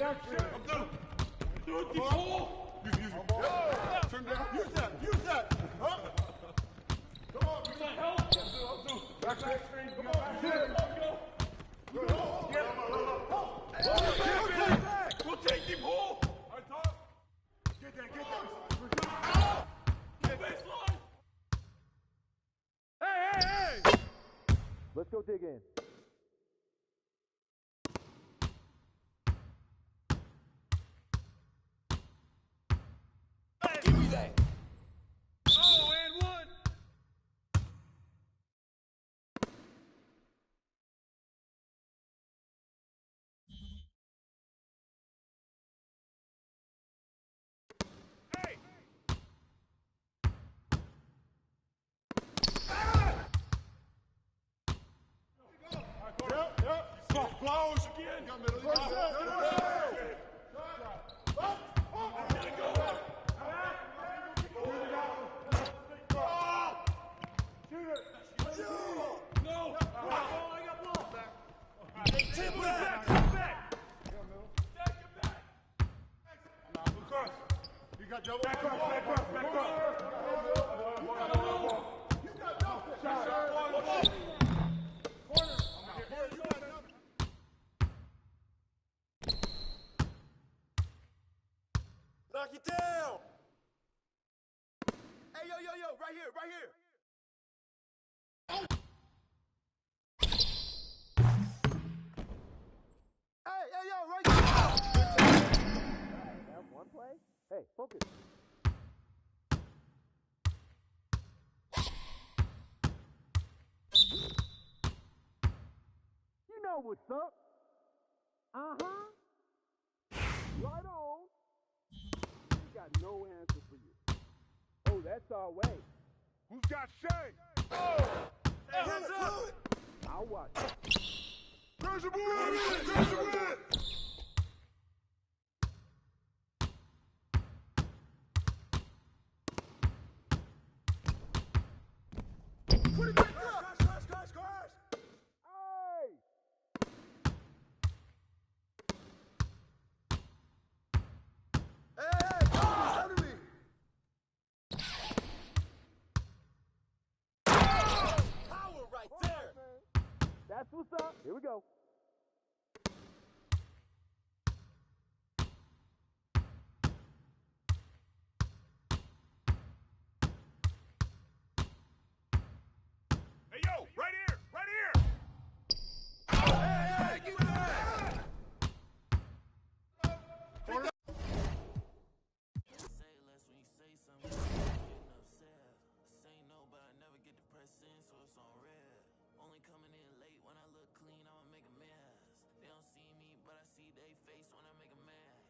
Abdul. Do it, Paul. Use it. Turn down. Use that. Huh? Come on. Use that help. Abdul. Back screen. Come on. Go. We'll take him, Paul. All right, Tom. Get that. Get baseline. Hey. Let's go dig in. Give me that. Oh, and one. Hey. Yep. Blows again. Knock it down! Hey, yo, right here! Hey, yo, right there! Have one play? Hey, focus. You know what's up. Right on. We got no answer for you. Oh, that's our way. Who's got Shay? Oh! Hey, hands up! I'll watch. There's a win! Put it back up! Cars! Hey! Hey, come to me! Power right there! That's what's up. Here we go. Hey, yo, right here! Hey, give me that! Say less when you say something, getting upset. Say no, but I never get to press in, so it's on red. Only coming in late when I look clean, I'ma make a mess. They don't see me, but I see they face when I make a mad.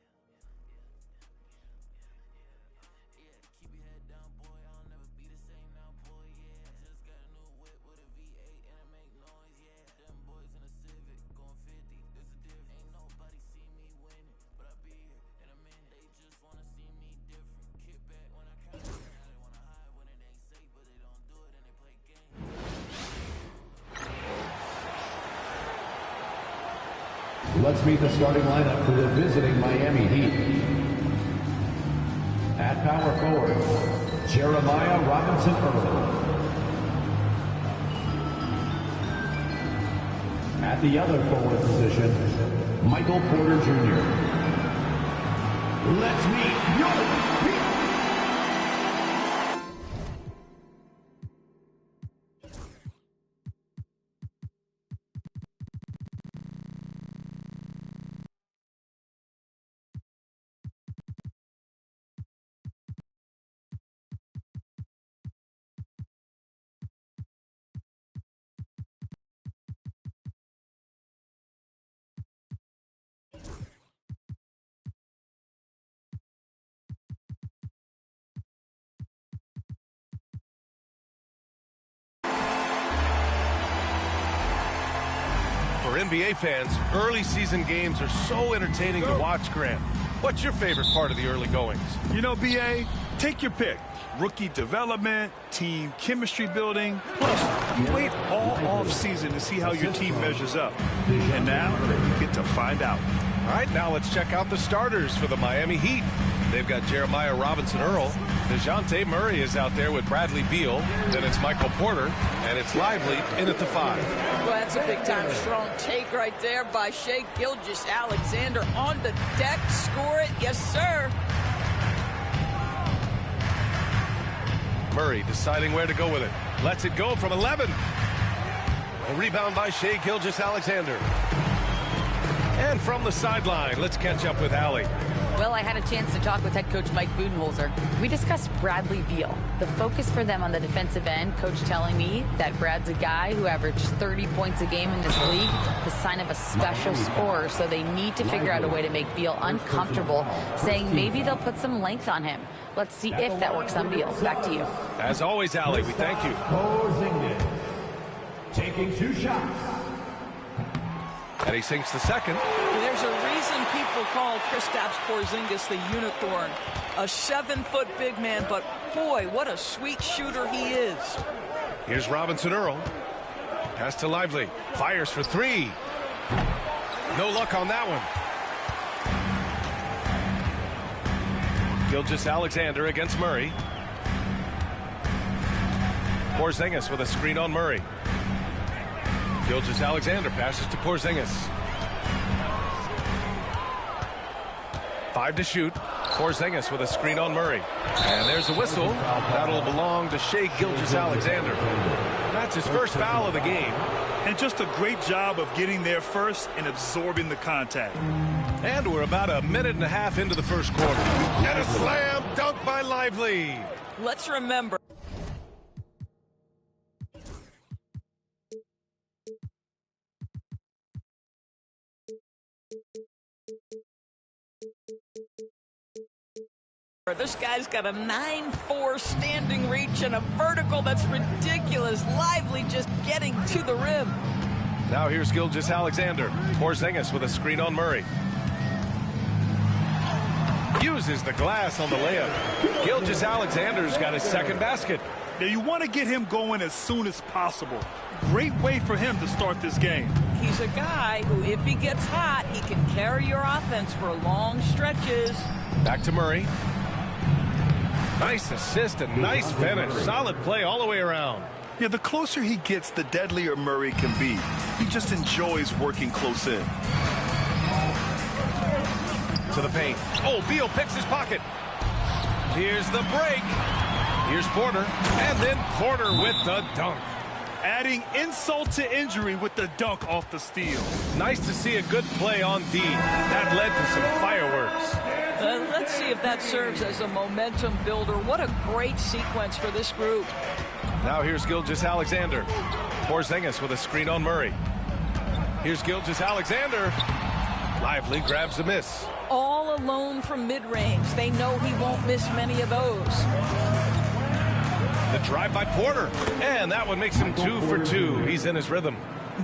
Yeah, keep your head down, boy. I'll never be the same now, boy. Yeah, just got a new whip with a V8 and it make noise. Yeah, them boys in a Civic going 50. There's a difference. Ain't nobody see me winning, but I be here in a minute. They just wanna see me different. Kick back when I count. Now they wanna hide when it ain't safe, but they don't do it and they play games. Let's meet the starting lineup for the visiting Miami Heat. At power forward, Jeremiah Robinson Earl. At the other forward position, Michael Porter Jr. Let's meet your Heat. For NBA fans, early season games are so entertaining to watch, Grant. What's your favorite part of the early goings? You know, BA, take your pick. Rookie development, team chemistry building. Plus, you wait all off season to see how your team measures up. And now you get to find out. All right, now let's check out the starters for the Miami Heat. They've got Jeremiah Robinson-Earl. DeJounte Murray is out there with Bradley Beal. Then it's Michael Porter, and it's Lively in at the 5. Well, that's a big-time strong take right there by Shai Gilgeous-Alexander on the deck. Score it. Yes, sir. Murray deciding where to go with it. Lets it go from 11. A rebound by Shai Gilgeous-Alexander. And from the sideline, let's catch up with Allie. Well, I had a chance to talk with head coach Mike Budenholzer. We discussed Bradley Beal. The focus for them on the defensive end, coach telling me that Brad's a guy who averaged 30 points a game in this league, the sign of a special scorer, so they need to figure out a way to make Beal uncomfortable, saying maybe they'll put some length on him. Let's see if that works on Beal. Back to you. As always, Allie, we thank you. Porzingis taking 2 shots. And he sinks the second. There's a reason people call Kristaps Porzingis the unicorn. A 7-foot big man, but boy, what a sweet shooter he is. Here's Robinson-Earl. Pass to Lively. Fires for 3. No luck on that one. Gilgeous-Alexander against Murray. Porzingis with a screen on Murray. Gilgeous-Alexander passes to Porzingis. 5 to shoot. Porzingis with a screen on Murray. And there's a whistle. That'll belong to Shai Gilgeous-Alexander. That's his first foul of the game. And just a great job of getting there first and absorbing the contact. And we're about a minute and a half into the first quarter. And a slam dunk by Lively. Let's remember. This guy's got a 9'4" standing reach and a vertical that's ridiculous. Lively just getting to the rim. Now here's Gilgeous-Alexander. Porzingis with a screen on Murray. Uses the glass on the layup. Gilgeous-Alexander's got his second basket. Now you want to get him going as soon as possible. Great way for him to start this game. He's a guy who, if he gets hot, he can carry your offense for long stretches. Back to Murray. Nice assist and nice finish. Solid play all the way around. Yeah, the closer he gets, the deadlier Murray can be. He just enjoys working close in. To the paint. Oh, Beal picks his pocket. Here's the break. Here's Porter. And then Porter with the dunk. Adding insult to injury with the dunk off the steal. Nice to see a good play on D. That led to some fireworks. Let's see if that serves as a momentum builder. What a great sequence for this group. Now here's Gilgeous-Alexander. Porzingis with a screen on Murray. Here's Gilgeous-Alexander. Lively grabs a miss. All alone from mid-range. They know he won't miss many of those. The drive by Porter. And that one makes him 2 for 2. He's in his rhythm.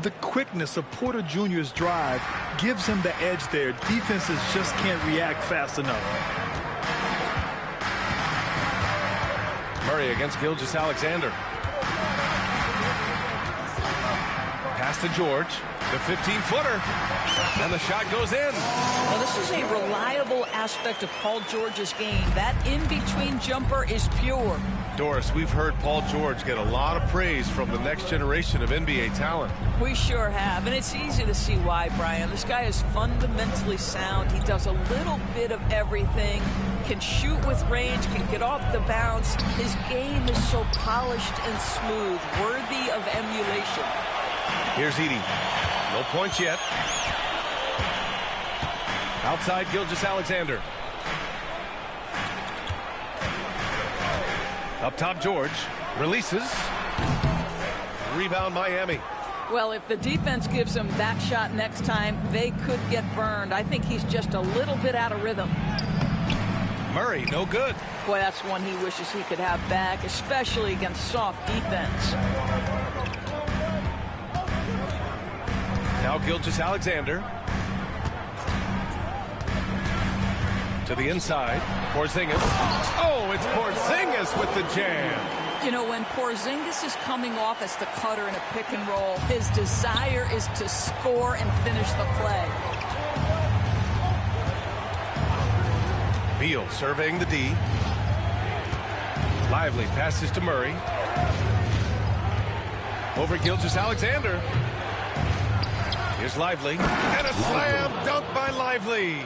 The quickness of Porter Jr.'s drive gives him the edge there. Defenses just can't react fast enough. Murray against Gilgeous-Alexander. Pass to George. The 15-footer. And the shot goes in. Well, this is a reliable aspect of Paul George's game. That in-between jumper is pure. Doris, we've heard Paul George get a lot of praise from the next generation of NBA talent. We sure have, and it's easy to see why, Brian. This guy is fundamentally sound. He does a little bit of everything, can shoot with range, can get off the bounce. His game is so polished and smooth, worthy of emulation. Here's Edey. No points yet. Outside Gilgeous-Alexander. Up top, George. Releases. Rebound, Miami. Well, if the defense gives him that shot next time, they could get burned. I think he's just a little bit out of rhythm. Murray, no good. Boy, that's one he wishes he could have back, especially against soft defense. Now Gilgeous-Alexander. To the inside. Porzingis. Oh, it's Porzingis with the jam. You know, when Porzingis is coming off as the cutter in a pick and roll, his desire is to score and finish the play. Beal surveying the D. Lively passes to Murray. Over Gilgeous-Alexander. Here's Lively. And a slam dunk by Lively.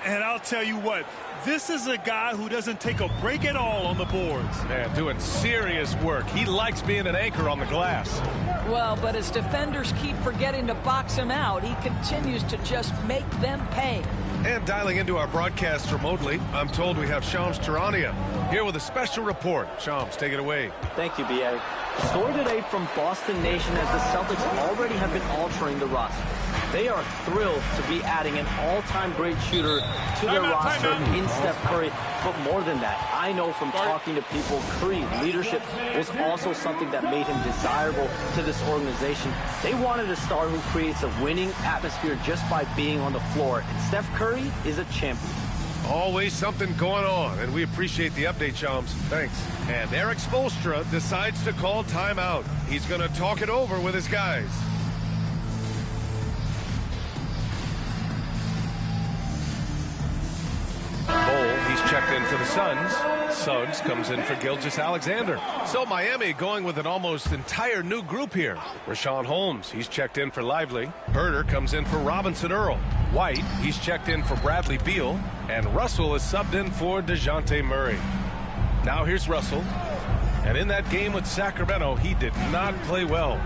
And I'll tell you what, this is a guy who doesn't take a break at all on the boards. Man, doing serious work. He likes being an anchor on the glass. Well, but as defenders keep forgetting to box him out, he continues to just make them pay. And dialing into our broadcast remotely, I'm told we have Shams Charania here with a special report. Shams, take it away. Thank you, B.A. Story today from Boston Nation as the Celtics already have been altering the roster. They are thrilled to be adding an all-time great shooter to their roster in Steph Curry. But more than that, I know from talking to people, Curry's leadership was also something that made him desirable to this organization. They wanted a star who creates a winning atmosphere just by being on the floor. And Steph Curry is a champion. Always something going on, and we appreciate the update, Shams. Thanks. And Eric Spoelstra decides to call timeout. He's going to talk it over with his guys. He's checked in for the Suns. Suggs comes in for Gilgeous-Alexander. So Miami going with an almost entire new group here. Rashawn Holmes, he's checked in for Lively. Herder comes in for Robinson Earl. White, he's checked in for Bradley Beal. And Russell is subbed in for DeJounte Murray. Now here's Russell. And in that game with Sacramento, he did not play well.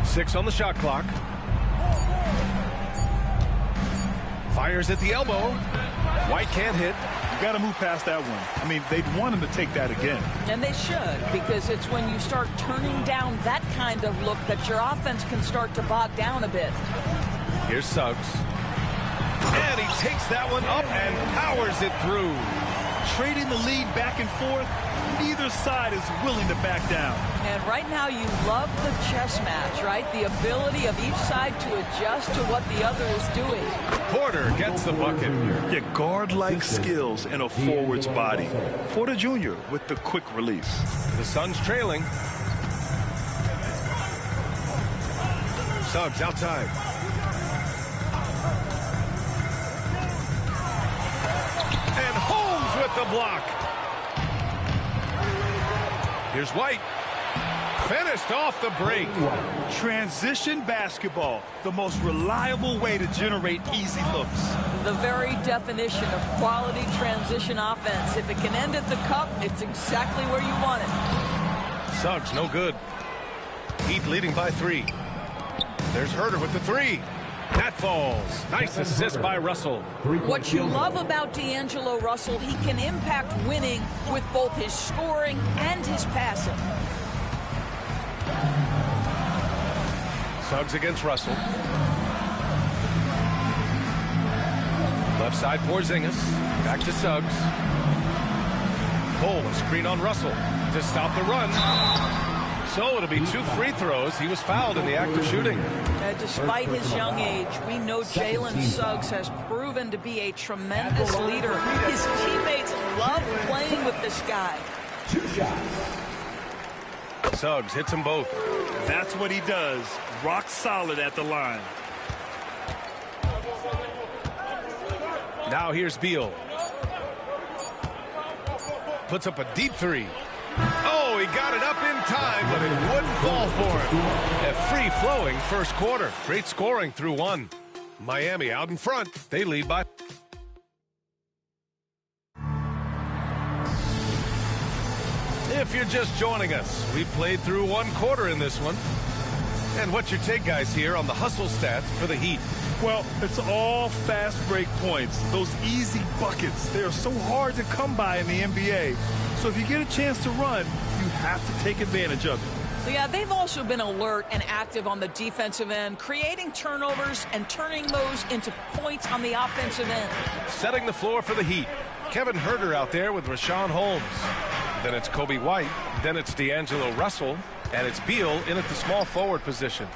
6 on the shot clock. Fires at the elbow. White can't hit. You got to move past that one. I mean, they'd want him to take that again. And they should, because it's when you start turning down that kind of look that your offense can start to bog down a bit. Here's Suggs. And he takes that one up and powers it through. Trading the lead back and forth, neither side is willing to back down. And right now you love the chess match, right? The ability of each side to adjust to what the other is doing. Porter gets the bucket. Yeah, guard-like skills in a forward's body. Porter Jr. with the quick release. The Suns trailing. Suggs outside. And Holmes with the block. Here's White. Finished off the break. Transition basketball, the most reliable way to generate easy looks. The very definition of quality transition offense. If it can end at the cup, it's exactly where you want it. Suggs, no good. Heat leading by 3. There's Herder with the 3. That falls. Nice assist by Russell. What you love about D'Angelo Russell, he can impact winning with both his scoring and his passing. Suggs against Russell. Left side Porzingis. Back to Suggs. Cole, a screen on Russell to stop the run. So it'll be 2 free throws. He was fouled in the act of shooting. Despite his young age, we know Jalen Suggs has proven to be a tremendous leader. His teammates love playing with this guy. 2 shots. Suggs hits them both. That's what he does. Rock solid at the line. Now here's Beal. Puts up a deep 3. Oh, he got it up in time, but it wouldn't fall for him. A free-flowing first quarter. Great scoring through 1. Miami out in front. They lead by... If you're just joining us, we played through 1 quarter in this one. And what's your take, guys, here on the hustle stats for the Heat? Well, it's all fast break points. Those easy buckets, they are so hard to come by in the NBA. So if you get a chance to run, you have to take advantage of it. Yeah, they've also been alert and active on the defensive end, creating turnovers and turning those into points on the offensive end. Setting the floor for the Heat. Kevin Herder out there with Rashawn Holmes. Then it's Kobe White. Then it's D'Angelo Russell. And it's Beal in at the small forward position.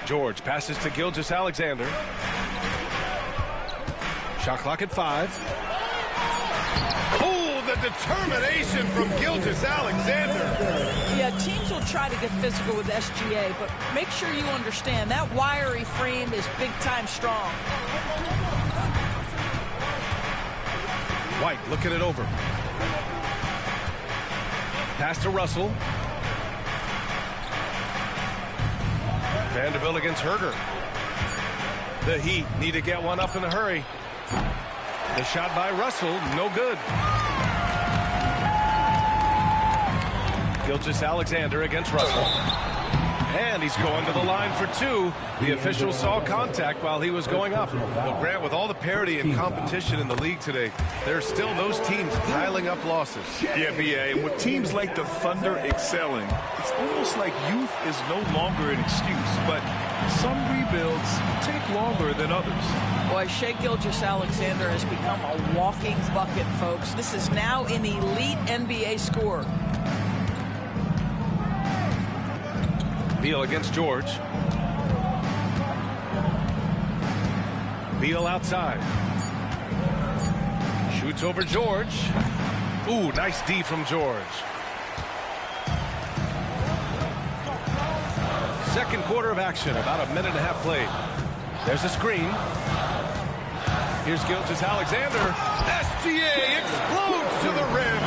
George passes to Gilgeous-Alexander. Shot clock at 5. Oh, the determination from Gilgeous-Alexander. Yeah, teams will try to get physical with SGA, but make sure you understand that wiry frame is big-time strong. White looking it over. Pass to Russell. Vanderbilt against Herder. The Heat need to get one up in a hurry. The shot by Russell, no good. Gilgeous-Alexander against Russell. And he's going to the line for two. The official saw contact while he was going up. Well, Grant, with all the parity and competition in the league today, there are still those teams piling up losses. Yeah, B.A., and with teams like the Thunder excelling, it's almost like youth is no longer an excuse, but some rebuilds take longer than others. Boy, Shai Gilgeous-Alexander has become a walking bucket, folks. This is now an elite NBA scorer. Beal against George. Beal outside. Shoots over George. Ooh, nice D from George. Second quarter of action, about a minute and a half played. There's a screen. Here's Gilgeous-Alexander. SGA explodes to the rim.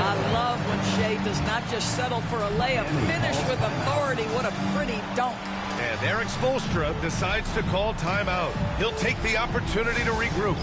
I love when Shai does not just settle for a layup, finish with authority. What a pretty dunk. And Eric Spoelstra decides to call timeout. He'll take the opportunity to regroup.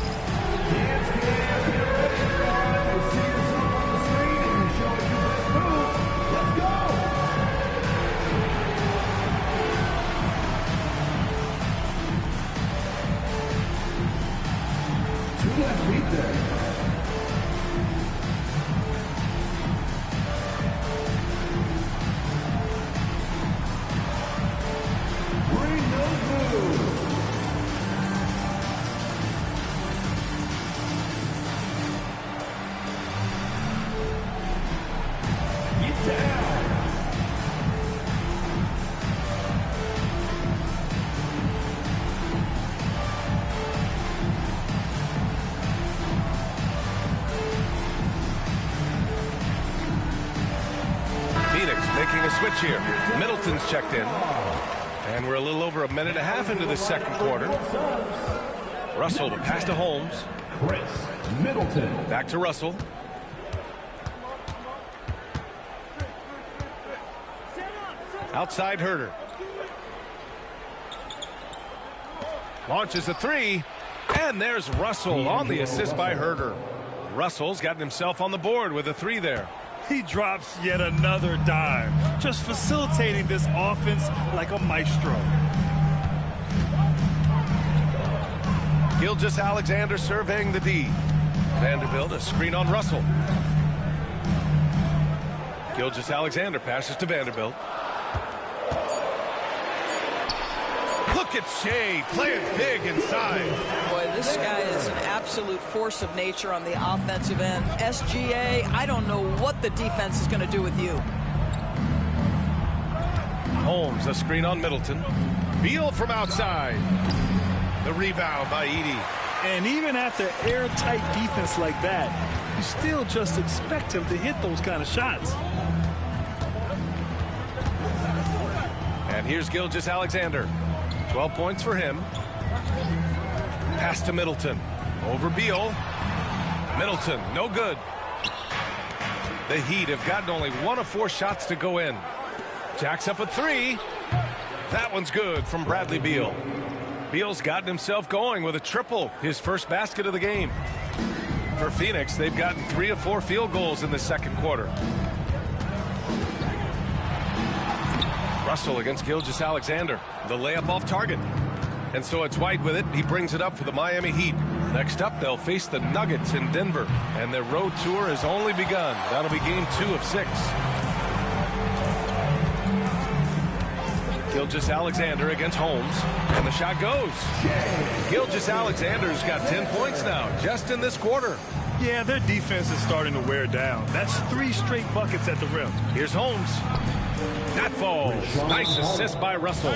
Making a switch here. Middleton's checked in. And we're a little over a minute and a half into the second quarter. Russell, the pass to Holmes. Chris Middleton. Back to Russell. Outside Herder. Launches a three. And there's Russell on the assist by Herder. Russell's gotten himself on the board with a three there. He drops yet another dime, just facilitating this offense like a maestro. Gilgeous-Alexander surveying the D. Vanderbilt, a screen on Russell. Gilgeous-Alexander passes to Vanderbilt. Look at Shai playing big inside. Boy, this guy is an absolute force of nature on the offensive end. SGA, I don't know what the defense is going to do with you. Holmes, a screen on Middleton. Beal from outside. The rebound by Edey. And even after airtight defense like that, you still just expect him to hit those kind of shots. And here's Gilgeous-Alexander. 12 points for him. Pass to Middleton. Over Beal. Middleton, no good. The Heat have gotten only 1 of 4 shots to go in. Jacks up a three. That one's good from Bradley Beal. Beal's gotten himself going with a triple, his first basket of the game. For Phoenix, they've gotten 3 of 4 field goals in the second quarter. Russell against Gilgeous-Alexander. The layup off target. And so it's White with it. He brings it up for the Miami Heat. Next up, they'll face the Nuggets in Denver. And their road tour has only begun. That'll be game 2 of 6. Gilgeous-Alexander against Holmes. And the shot goes. Gilgeous-Alexander's got 10 points now, just in this quarter. Yeah, their defense is starting to wear down. That's 3 straight buckets at the rim. Here's Holmes. That falls. Nice assist by Russell.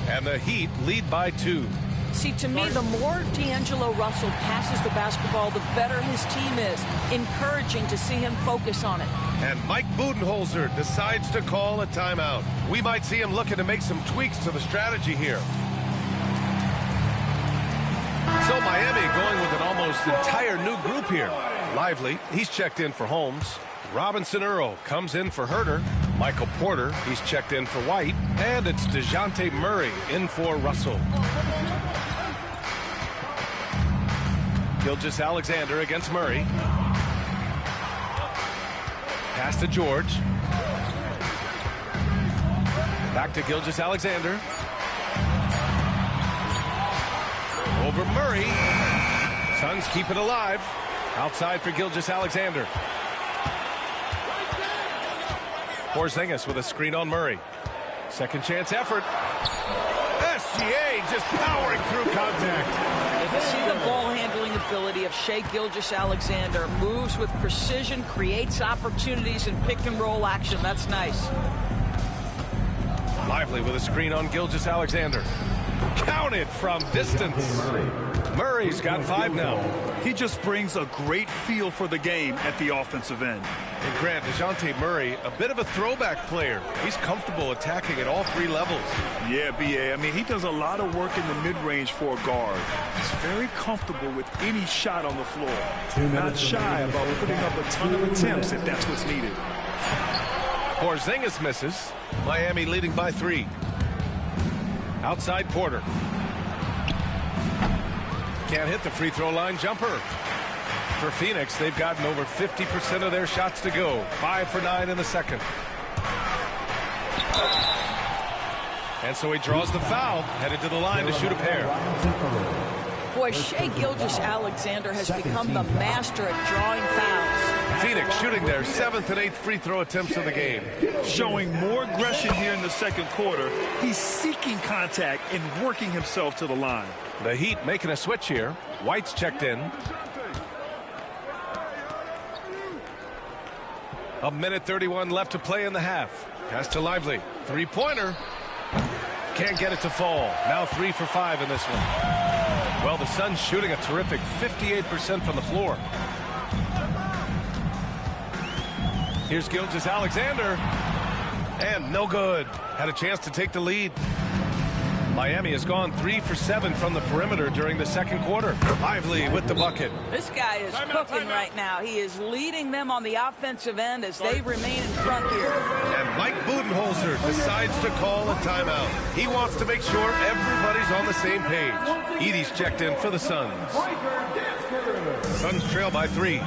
And the Heat lead by 2. See, to me, the more D'Angelo Russell passes the basketball, the better his team is. Encouraging to see him focus on it. And Mike Budenholzer decides to call a timeout. We might see him looking to make some tweaks to the strategy here. So Miami going with an almost almost entire new group here. Lively, he's checked in for Holmes. Robinson Earl comes in for Herter. Michael Porter, he's checked in for White. And it's DeJounte Murray in for Russell. Gilgeous-Alexander against Murray. Pass to George. Back to Gilgeous-Alexander. Over Murray. Suns keep it alive. Outside for Gilgeous-Alexander. Porzingis with a screen on Murray. Second chance effort. SGA just powering through contact. You can see the ball handling ability of Shai Gilgeous-Alexander. Moves with precision, creates opportunities in pick and roll action. That's nice. Lively with a screen on Gilgeous-Alexander. Counted from distance. Murray's got 5 now. He just brings a great feel for the game at the offensive end. And Grant, DeJounte Murray, a bit of a throwback player. He's comfortable attacking at all 3 levels. Yeah, B.A. I mean, he does a lot of work in the mid-range for a guard. He's very comfortable with any shot on the floor. Not shy about putting up a ton of attempts if that's what's needed. Porzingis misses. Miami leading by 3. Outside Porter. Can't hit the free throw line jumper. For Phoenix, they've gotten over 50% of their shots to go. 5 for 9 in the second. And so he draws the foul, headed to the line to shoot a pair. Boy, Shai Gilgeous-Alexander has become the master at drawing fouls. Phoenix shooting their 7th and 8th free throw attempts of the game. Showing more aggression here in the second quarter. He's seeking contact and working himself to the line. The Heat making a switch here. White's checked in. A minute 31 left to play in the half. Pass to Lively. 3-pointer. Can't get it to fall. Now 3 for 5 in this one. Well, the Suns shooting a terrific 58% from the floor. Here's Gilgeous-Alexander. And no good. Had a chance to take the lead. Miami has gone 3 for 7 from the perimeter during the second quarter. Lively with the bucket. This guy is cooking right now. He is leading them on the offensive end as they remain in front here. And Mike Budenholzer decides to call a timeout. He wants to make sure everybody's on the same page. Edey's checked in for the Suns. Suns trail by 3.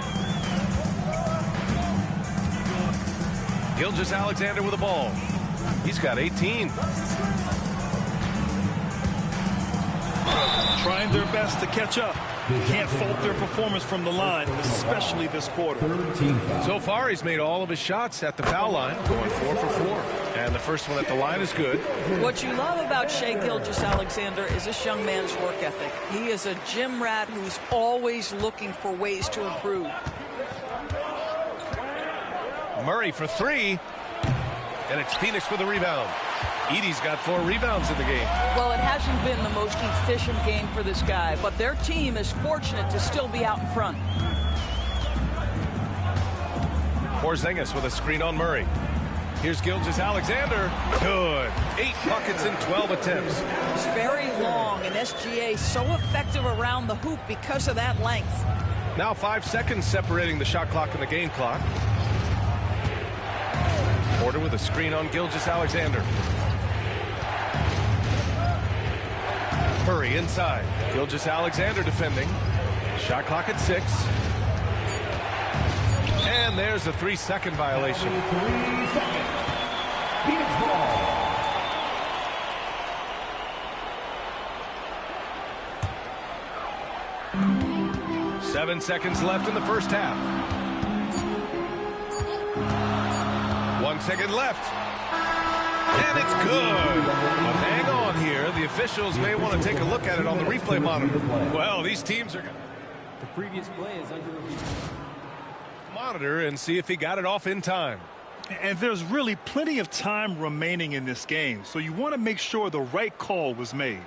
Gilgeous-Alexander with the ball. He's got 18. Trying their best to catch up. Can't fault their performance from the line, especially this quarter. So far, he's made all of his shots at the foul line, going 4 for 4. And the first one at the line is good. What you love about Shai Gilgeous-Alexander is this young man's work ethic. He is a gym rat who's always looking for ways to improve. Murray for 3. And it's Phoenix with a rebound. Edey's got 4 rebounds in the game. Well, it hasn't been the most efficient game for this guy, but their team is fortunate to still be out in front. Porzingis with a screen on Murray. Here's Gilgeous-Alexander. Good. 8 buckets in 12 attempts. It's very long, and SGA so effective around the hoop because of that length. Now 5 seconds separating the shot clock and the game clock. Porter with a screen on Gilgeous-Alexander. Murray inside. Gilgeous-Alexander defending. Shot clock at 6. And there's a 3-second violation. 3 seconds. Phoenix ball. 7 seconds left in the first half. 1 second left. And it's good. But hang on here. The officials may want to take a look at it on the replay monitor. Well, these teams are going to... The previous play is under review. Monitor and see if he got it off in time. And there's really plenty of time remaining in this game, so you want to make sure the right call was made.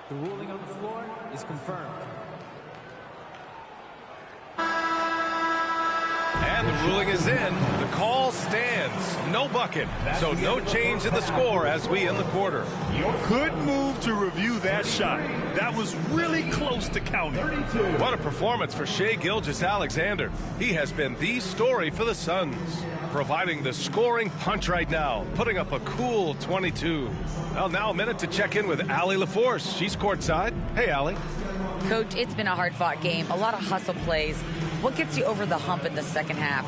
The ruling on the floor is confirmed. And And the ruling is in. The call stands. No bucket. So no change in the score as we end the quarter. Good move to review that shot. That was really close to counting. What a performance for Shai Gilgeous-Alexander. He has been the story for the Suns, providing the scoring punch right now, putting up a cool 22. Well, now a minute to check in with Allie LaForce. She's courtside. Hey, Allie. Coach, it's been a hard-fought game, a lot of hustle plays. What gets you over the hump in the second half?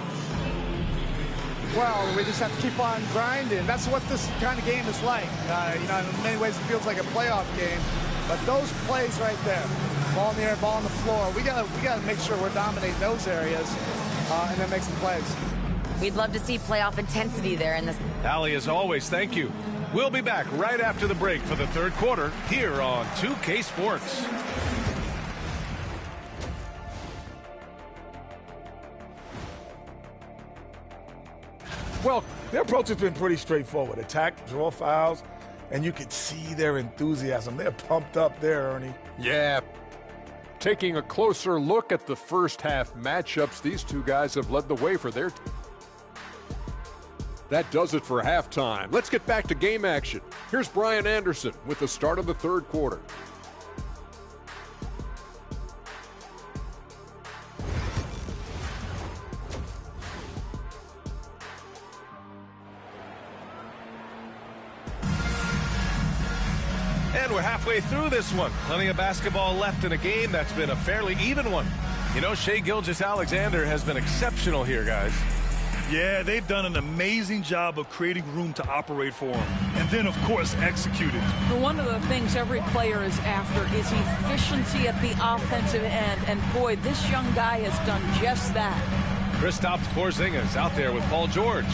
Well, we just have to keep on grinding. That's what this kind of game is like. You know, in many ways it feels like a playoff game. But those plays right there, ball in the air, ball on the floor, we gotta make sure we're dominating those areas and then make some plays. We'd love to see playoff intensity there in this. Allie, as always, thank you. We'll be back right after the break for the third quarter here on 2K Sports. Well, their approach has been pretty straightforward. Attack, draw fouls, and you could see their enthusiasm. They're pumped up there, Ernie. Yeah. Taking a closer look at the first half matchups, these two guys have led the way for their team. That does it for halftime. Let's get back to game action. Here's Brian Anderson with the start of the third quarter. And we're halfway through this one. Plenty of basketball left in a game that's been a fairly even one. You know, Shai Gilgeous-Alexander has been exceptional here, guys. Yeah, they've done an amazing job of creating room to operate for him. And then, of course, execute it. One of the things every player is after is efficiency at the offensive end. And, boy, this young guy has done just that. Kristaps Porzingis out there with Paul George.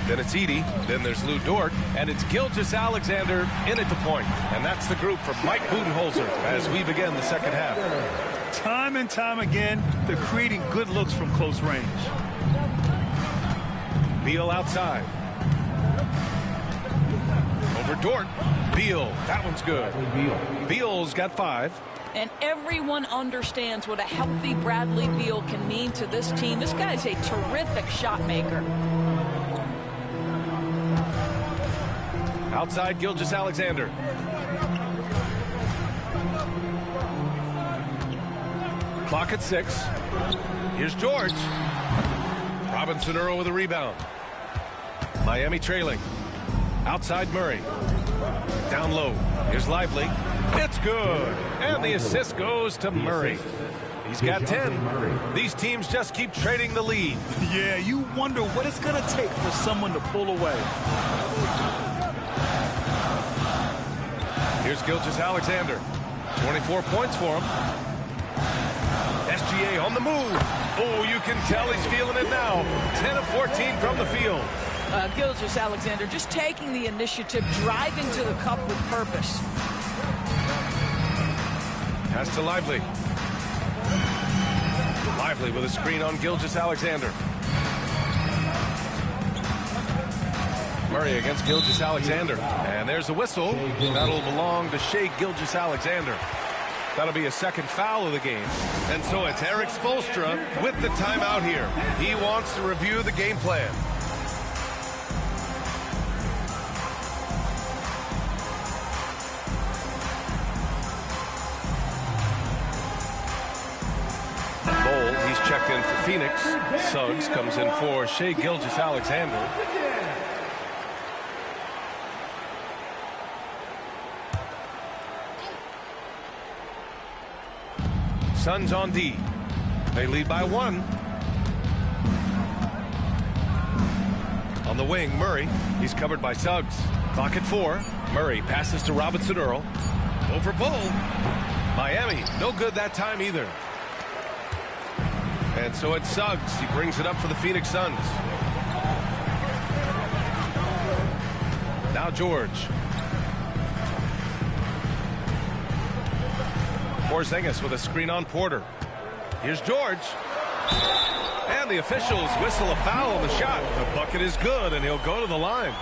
Then it's Edey. Then there's Lou Dort. And it's Gilgeous-Alexander in at the point. And that's the group from Mike Budenholzer as we begin the second half. Time and time again, they're creating good looks from close range. Beal outside. Over Dort. Beal. That one's good. Beal's got 5. And everyone understands what a healthy Bradley Beal can mean to this team. This guy's a terrific shot maker. Outside Gilgeous-Alexander. Clock at 6. Here's George. Robinson Earl with a rebound. Miami trailing. Outside Murray. Down low. Here's Lively. It's good. And the assist goes to Murray. He's got 10. These teams just keep trading the lead. Yeah, you wonder what it's going to take for someone to pull away. Here's Gilgeous-Alexander. 24 points for him. SGA on the move. Oh, you can tell he's feeling it now. 10 of 14 from the field. Gilgeous-Alexander just taking the initiative, driving to the cup with purpose. Pass to Lively. Lively with a screen on Gilgeous-Alexander. Murray against Gilgeous-Alexander. And there's a whistle. That'll belong to Shai Gilgeous-Alexander. That'll be a second foul of the game. And so it's Erik Spoelstra with the timeout here. He wants to review the game plan. Bold, he's checked in for Phoenix. Suggs comes in for Shai Gilgeous-Alexander. Suns on D. They lead by 1. On the wing, Murray. He's covered by Suggs. Clock at 4. Murray passes to Robinson Earl. Over Bull. Miami, no good that time either. And so it's Suggs. He brings it up for the Phoenix Suns. Now George. Porzingis with a screen on Porter. Here's George. And the officials whistle a foul on the shot. The bucket is good, and he'll go to the line.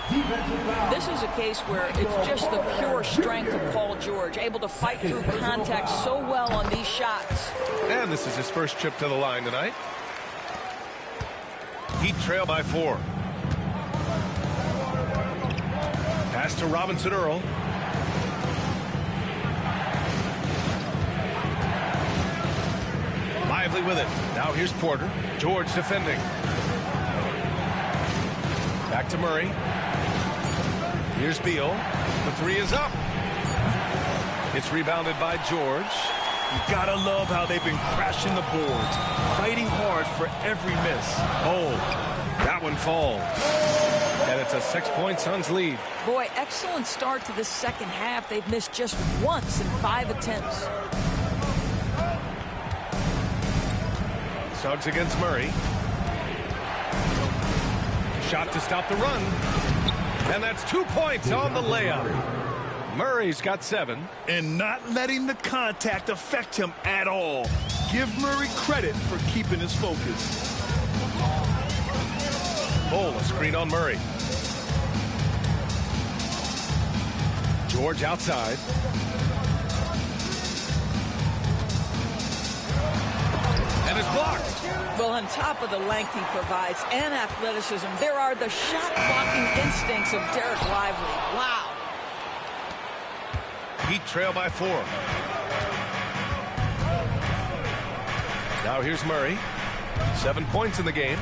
This is a case where it's just the pure strength of Paul George, able to fight through contact so well on these shots. And this is his first trip to the line tonight. Heat trail by 4. Pass to Robinson Earl. Lively with it. Now here's Porter. George defending. Back to Murray. Here's Beal. The 3 is up. It's rebounded by George. You gotta love how they've been crashing the boards, fighting hard for every miss. Oh, that one falls. And it's a 6-point Suns lead. Boy, excellent start to the second half. They've missed just once in 5 attempts. Suggs against Murray. Shot to stop the run. And that's 2 points on the layup. Murray's got 7. And not letting the contact affect him at all. Give Murray credit for keeping his focus. Bol, a screen on Murray. George outside. And it's blocked. Well, on top of the length he provides and athleticism, there are the shot-blocking instincts of Derek Lively. Wow. Heat trail by 4. Now here's Murray. 7 points in the game.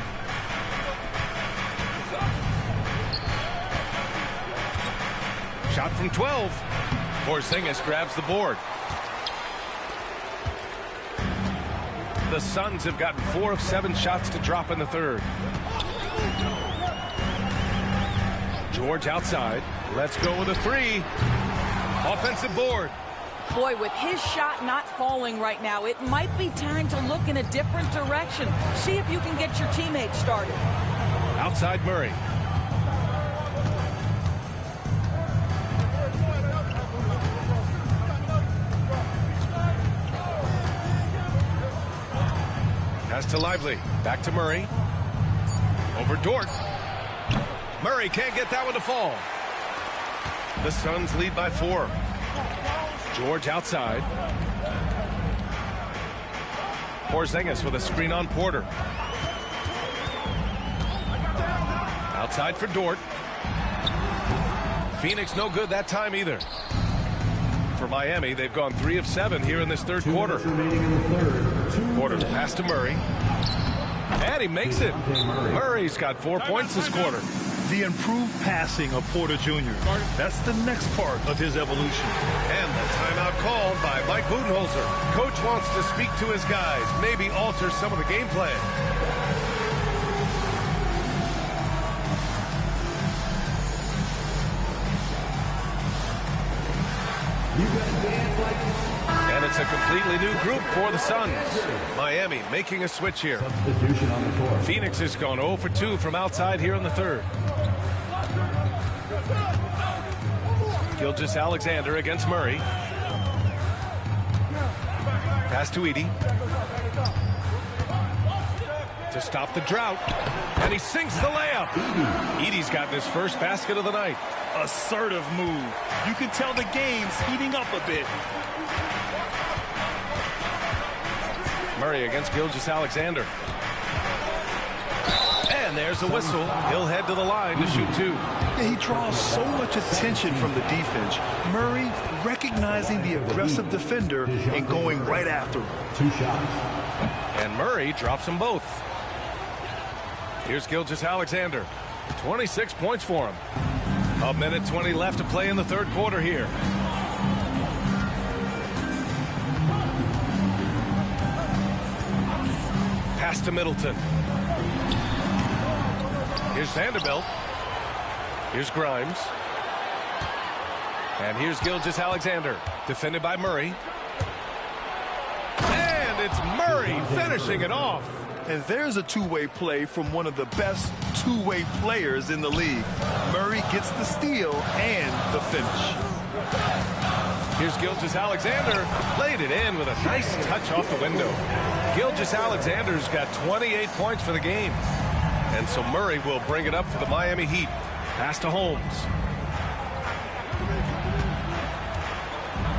Shot from 12. Porzingis grabs the board. The Suns have gotten 4 of 7 shots to drop in the third. George outside. Let's go with a 3. Offensive board. Boy, with his shot not falling right now, it might be time to look in a different direction. See if you can get your teammates started. Outside Murray. Pass to Lively. Back to Murray. Over Dort. Murray can't get that one to fall. The Suns lead by 4. George outside. Porzingis with a screen on Porter. Outside for Dort. Phoenix no good that time either. For Miami, they've gone 3 of 7 here in this third quarter. Porter's pass to Murray. And he makes it. Murray's got 4 points this quarter. The improved passing of Porter Jr. That's the next part of his evolution. And the timeout called by Mike Budenholzer. Coach wants to speak to his guys, maybe alter some of the game plan. And it's a completely new group for the Suns. Miami making a switch here. Phoenix has gone 0 for 2 from outside here in the third. Gilgeous-Alexander against Murray. Pass to Edey. To stop the drought. And he sinks the layup. Edey's gotten his first basket of the night. Assertive move. You can tell the game's heating up a bit. Murray against Gilgeous-Alexander. And there's a whistle. He'll head to the line to shoot 2. Yeah, he draws so much attention from the defense. Murray recognizing the aggressive defender and going right after him. 2 shots. And Murray drops them both. Here's Gilgeous-Alexander. 26 points for him. 1:20 left to play in the third quarter here. Pass to Middleton. Here's Vanderbilt. Here's Grimes. And here's Gilgeous-Alexander. Defended by Murray. And it's Murray finishing it off. And there's a two-way play from one of the best two-way players in the league. Murray gets the steal and the finish. Here's Gilgeous-Alexander. Laid it in with a nice touch off the window. Gilgeous-Alexander's got 28 points for the game. And so Murray will bring it up for the Miami Heat. Pass to Holmes.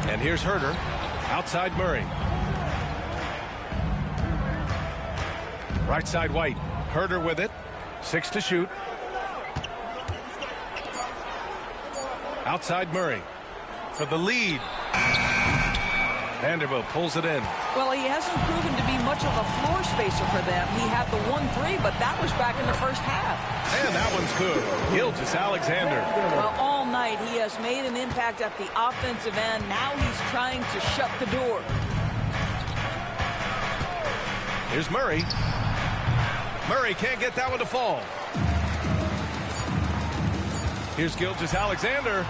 And here's Herter. Outside Murray. Right side White. Herter with it. 6 to shoot. Outside Murray for the lead. Vanderbilt pulls it in. Well, he hasn't proven to be much of a floor spacer for them. He had the 1-3, but that was back in the first half. And that one's good. Gilgeous-Alexander. Well, all night he has made an impact at the offensive end. Now he's trying to shut the door. Here's Murray. Murray can't get that one to fall. Here's Gilgeous-Alexander.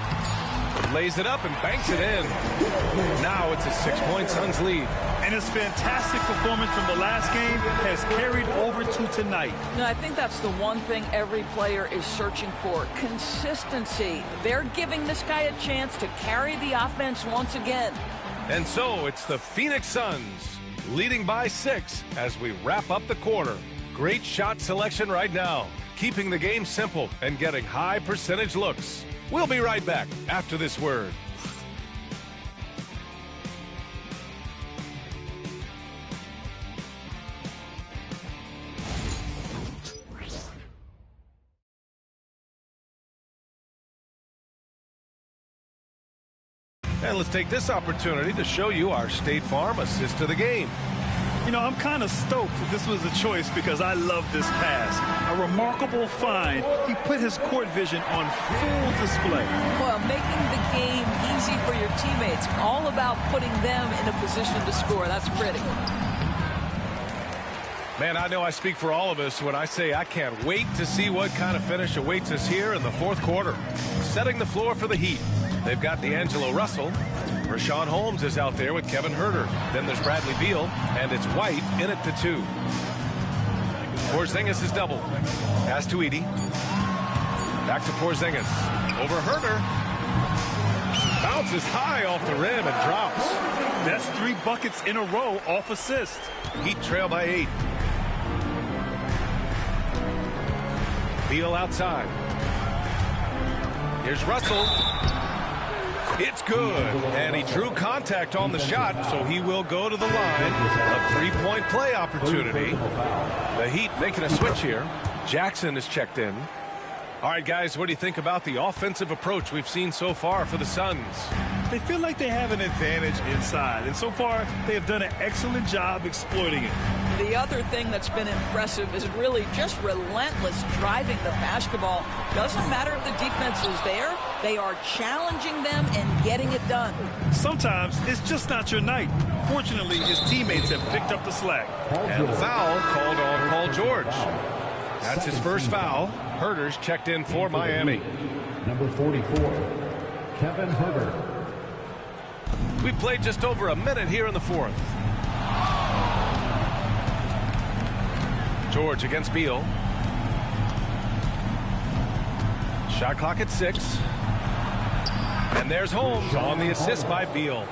Lays it up and banks it in. Now it's a 6-point Suns lead. And his fantastic performance from the last game has carried over to tonight. No, I think that's the one thing every player is searching for. Consistency. They're giving this guy a chance to carry the offense once again. And so it's the Phoenix Suns leading by 6 as we wrap up the quarter. Great shot selection right now, keeping the game simple and getting high percentage looks. We'll be right back after this word. And let's take this opportunity to show you our State Farm assist to the game. You know, I'm kind of stoked that this was a choice because I love this pass. A remarkable find. He put his court vision on full display. Well, making the game easy for your teammates. All about putting them in a position to score. That's pretty. Man, I know I speak for all of us when I say I can't wait to see what kind of finish awaits us here in the fourth quarter. Setting the floor for the Heat. They've got D'Angelo Russell. Richaun Holmes is out there with Kevin Huerter. Then there's Bradley Beal, and it's White in at the 2. Porzingis is double. Pass to Edey. Back to Porzingis. Over Huerter. Bounces high off the rim and drops. That's 3 buckets in a row off assist. Heat trail by 8. Beal outside. Here's Russell. It's good, and he drew contact on the shot, so he will go to the line. A 3-point play opportunity. The Heat making a switch here. Jackson is checked in. All right, guys, what do you think about the offensive approach we've seen so far for the Suns? They feel like they have an advantage inside, and so far they have done an excellent job exploiting it. The other thing that's been impressive is really just relentless driving the basketball. Doesn't matter if the defense is there. They are challenging them and getting it done. Sometimes it's just not your night. Fortunately, his teammates have picked up the slack. And the foul called on Paul George. That's his first foul. Huerter's checked in for Miami. Number 44, Kevin Huerter. We've played just over a minute here in the fourth. George against Beal. Shot clock at 6. And there's Holmes on the assist by Beal.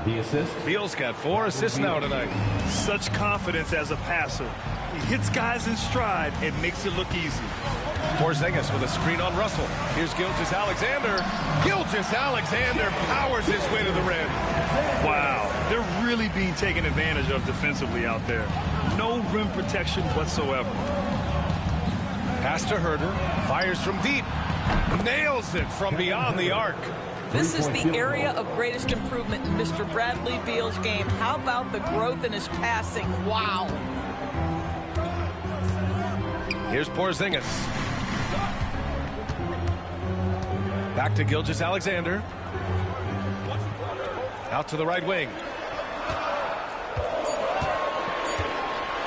The assist. Beal's got 4 assists now tonight. Such confidence as a passer. He hits guys in stride and makes it look easy. Porzingis with a screen on Russell. Here's Gilgeous-Alexander. Gilgeous-Alexander powers his way to the rim. Wow, they're really being taken advantage of defensively out there. No rim protection whatsoever. Pass to Huerter. Fires from deep. Nails it from beyond the arc. This is the area of greatest improvement in Mr. Bradley Beal's game. How about the growth in his passing? Wow. Here's Porzingis. Back to Gilgeous-Alexander. Out to the right wing.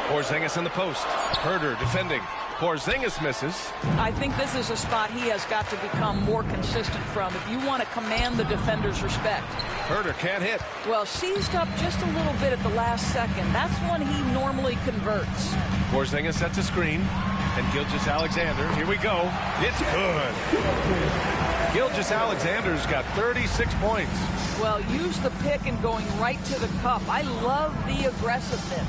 Porzingis in the post. Huerter defending. Porzingis misses. I think this is a spot he has got to become more consistent from if you want to command the defender's respect. Huerter can't hit. Well, seized up just a little bit at the last second. That's when he normally converts. Porzingis sets a screen. And Gilgeous-Alexander, here we go. It's good. Gilgeous-Alexander's got 36 points. Well, use the pick and going right to the cup. I love the aggressiveness.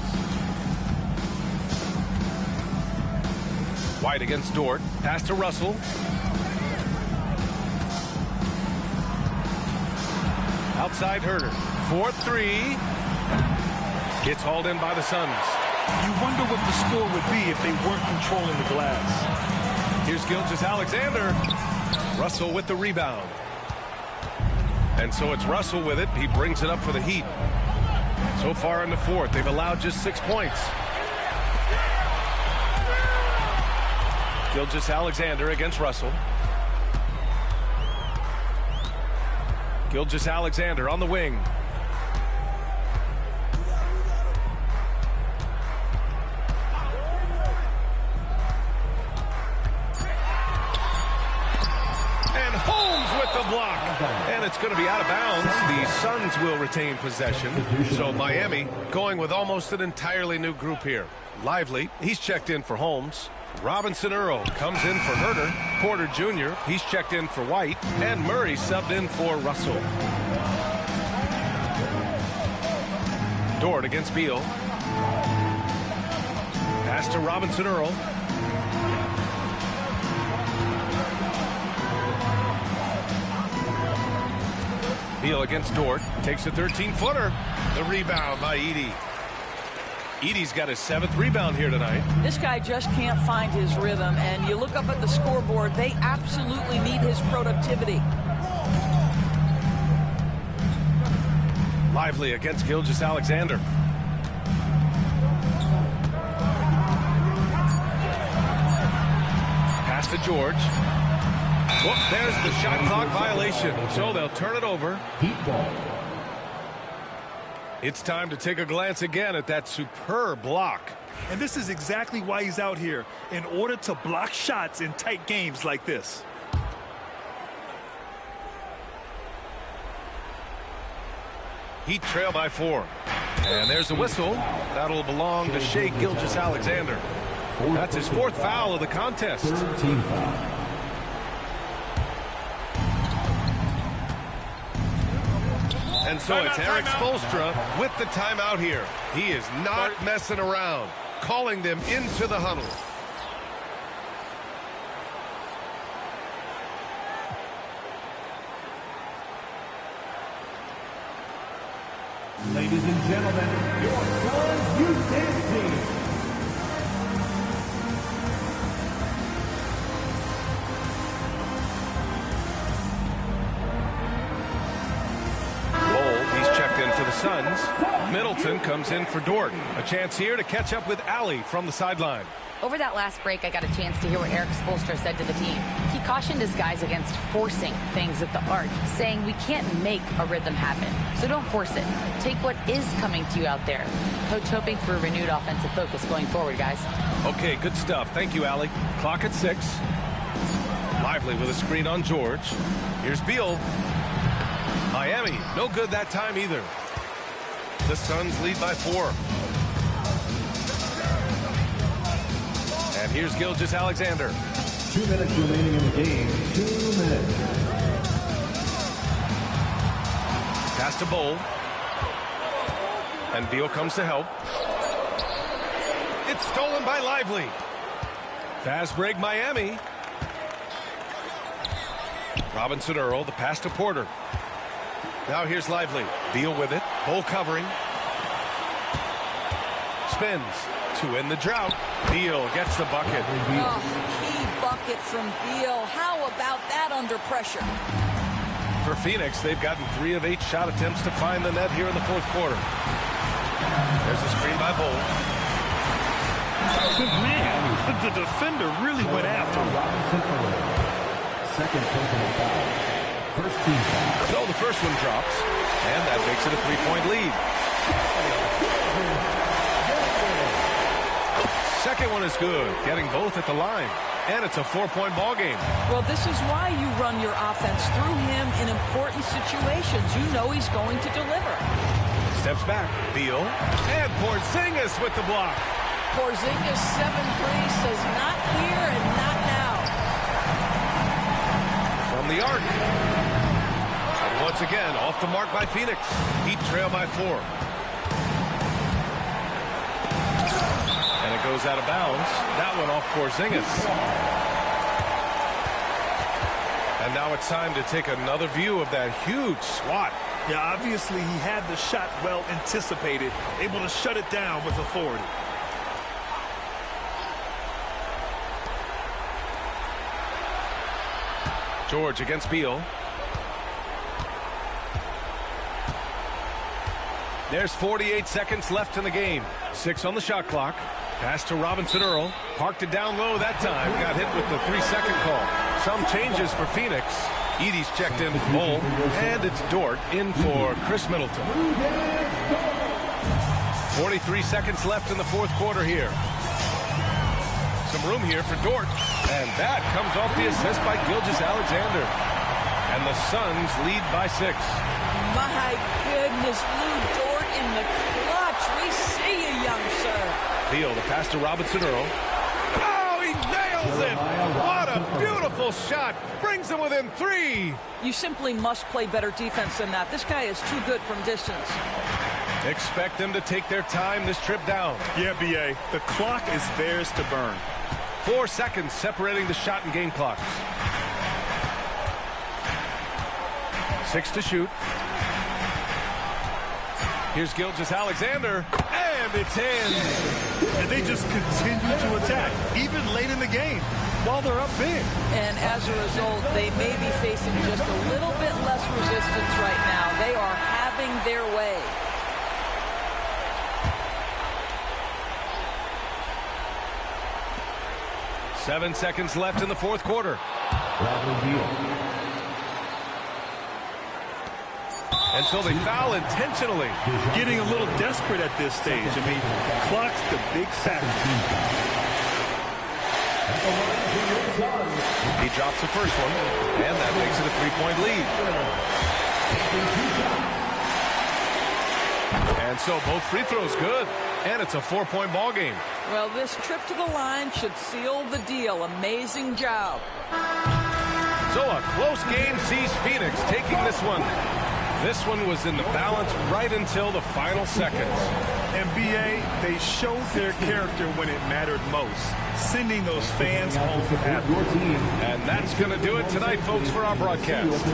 White against Dort. Pass to Russell. Outside Huerter. 4-3. Gets hauled in by the Suns. You wonder what the score would be if they weren't controlling the glass. Here's Gilgeous-Alexander. Russell with the rebound. And so it's Russell with it. He brings it up for the Heat. So far in the fourth, they've allowed just 6 points. Gilgeous-Alexander against Russell. Gilgeous-Alexander on the wing. And Holmes with the block. And it's going to be out of bounds. The Suns will retain possession. So Miami going with almost an entirely new group here. Lively, he's checked in for Holmes. Robinson Earl comes in for Herter. Porter Jr., he's checked in for White. And Murray subbed in for Russell. Dort against Beal. Pass to Robinson Earl. Beal against Dort. Takes a 13-footer. The rebound by Edey. Edey's got his 7th rebound here tonight. This guy just can't find his rhythm, and you look up at the scoreboard, they absolutely need his productivity. Lively against Gilgeous-Alexander. Pass to George. Whoop, there's the shot clock violation, so they'll turn it over. Heat ball. It's time to take a glance again at that superb block. And this is exactly why he's out here, in order to block shots in tight games like this. Heat trail by 4. And there's a whistle. That'll belong to Shai Gilgeous-Alexander. That's his 4th foul of the contest. 13 foul. And so it's Erik Spoelstra with the timeout here. He is not messing around, calling them into the huddle. Ladies and gentlemen, your Suns Youth Dance Team. For the Suns. Middleton comes in for Dort. A chance here to catch up with Allie from the sideline. Over that last break, I got a chance to hear what Erik Spoelstra said to the team. He cautioned his guys against forcing things at the arc, saying we can't make a rhythm happen, so don't force it. Take what is coming to you out there. Coach hoping for a renewed offensive focus going forward, guys. Okay, good stuff. Thank you, Allie. Clock at 6. Lively with a screen on George. Here's Beal. Miami, no good that time either. The Suns lead by 4. And here's Gilgeous-Alexander. 2 minutes remaining in the game. 2 minutes. Pass to Bowl. And Beal comes to help. It's stolen by Lively. Fast break Miami. Robinson Earl, the pass to Porter. Now here's Lively. Beal with it. Bowl covering. Spins to end the drought. Beal gets the bucket. Oh, key bucket from Beal. How about that under pressure? For Phoenix, they've gotten 3 of 8 shot attempts to find the net here in the 4th quarter. There's a screen by Bowl. Man, the defender really went after him. Second personal foul. First team foul. So the first one drops, and that makes it a 3-point lead. Second one is good, getting both at the line. And it's a 4-point ball game. Well, this is why you run your offense through him in important situations. You know he's going to deliver. Steps back. Beal. And Porzingis with the block. Porzingis 7-3 says not here and not now. From the arc. And once again, off the mark by Phoenix. Heat trail by 4. And it goes out of bounds. That one off Porzingis. And now it's time to take another view of that huge swat. Yeah, obviously he had the shot well anticipated, able to shut it down with authority. George against Beal. There's 48 seconds left in the game. 6 on the shot clock. Pass to Robinson Earl. Parked it down low that time. Got hit with the 3-second call. Some changes for Phoenix. Edie's checked in for Bull. And it's Dort in for Chris Middleton. 43 seconds left in the fourth quarter here. Some room here for Dort. And that comes off the assist by Gilgeous-Alexander. And the Suns lead by 6. My goodness, Lou Dort in the clutch. We see you, young sir. Beal, the pass to Robinson Earl. Oh, he nails it! What a beautiful shot! Brings him within 3. You simply must play better defense than that. This guy is too good from distance. Expect them to take their time this trip down. Yeah, B.A. The clock is theirs to burn. 4 seconds separating the shot and game clocks. 6 to shoot. Here's Gilgeous-Alexander, and it's in. And they just continue to attack, even late in the game, while they're up big. And as a result, they may be facing just a little bit less resistance right now. They are having their way. Seven seconds left in the fourth quarter. And so they foul intentionally. Getting a little desperate at this stage. I mean, clock's the big factor. He drops the first one, and that makes it a 3-point lead. And so both free throws good, and it's a 4-point ball game. Well, this trip to the line should seal the deal. Amazing job. So a close game sees Phoenix taking this one. This one was in the balance right until the final seconds. And B.A., they showed their character when it mattered most, sending those fans home happy. And that's going to do it tonight, folks, for our broadcast.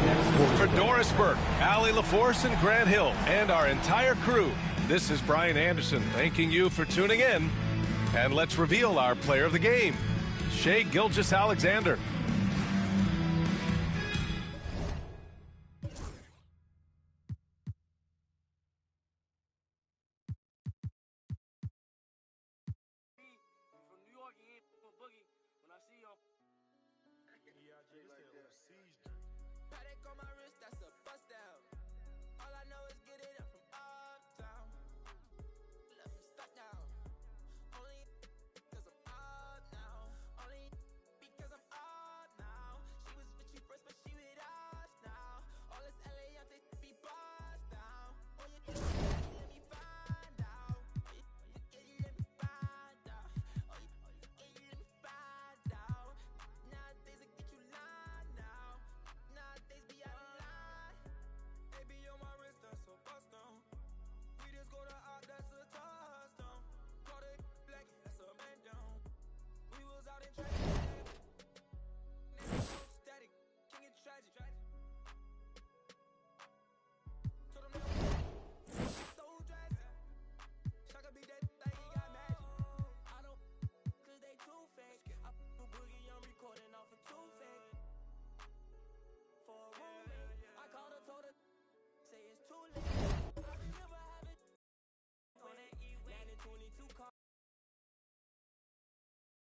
For Doris Burke, Allie LaForce, and Grant Hill, and our entire crew, this is Brian Anderson thanking you for tuning in. And let's reveal our player of the game, Shai Gilgeous-Alexander. Say it's too late. I remember having on that E landed 22 cars.